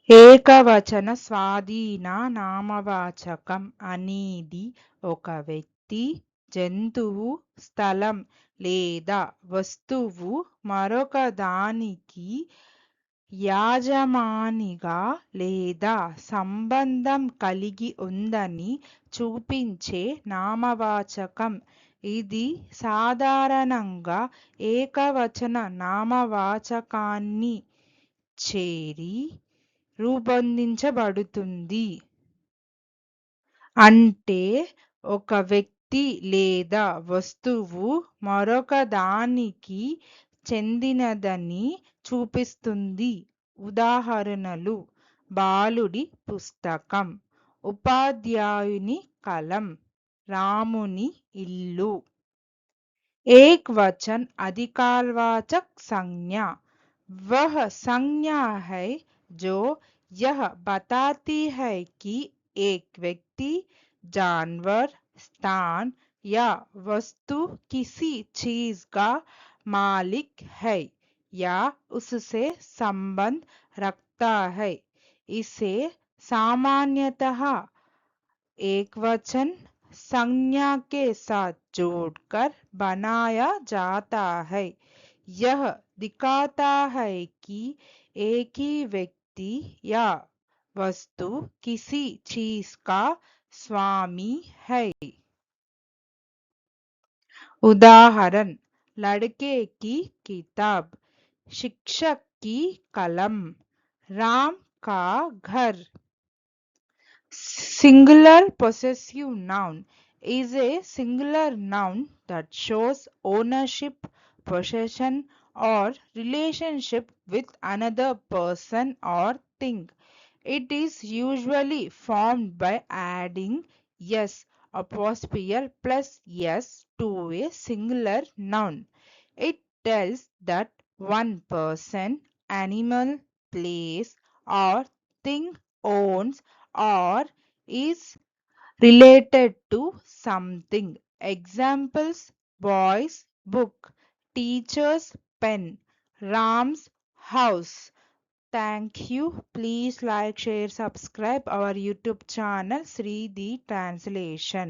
ఏకవచన స్వాధీన నామవాచకం అనేది ఒక వ్యక్తి, జంతువు, స్థలం లేదా వస్తువు మరొకదానికి యజమానిగా లేదా సంబంధం కలిగి ఉందని చూపించే నామవాచకం. ఇది సాధారణంగా ఏకవచన నామవాచకాన్ని చేరి రూపొందించబడుతుంది. అంటే ఒక వ్యక్తి లేదా వస్తువు మరొకదానికి చెందినదని చూపిస్తుంది. ఉదాహరణలు: బాలుడి పుస్తకం, ఉపాధ్యాయుని కలం, రాముని ఇల్లు. एक वचन अधिकारवाचक संज्ञा वह संज्ञा है जो यह बताती है कि एक व्यक्ति, जानवर, स्थान या वस्तु किसी चीज का मालिक है या उससे संबंध रखता है. इसे सामान्यतः एकवचन संज्ञा के साथ जोड़कर बनाया जाता है. यह दिखाता है कि एक ही व्यक्ति या वस्तु किसी चीज का स्वामी है. उदाहरण: लड़के की किताब, शिक्षक की कलम, राम का घर. Singular possessive noun is a singular noun that shows ownership, possession, or relationship with another person or thing. It is usually formed by adding s apostrophe plus s to a singular noun. It tells that one person, animal, place, or thing owns or is related to something. Examples: boy's book, teacher's pen, Ram's house. Thank you. Please like, share, subscribe our YouTube channel Sri the Translation.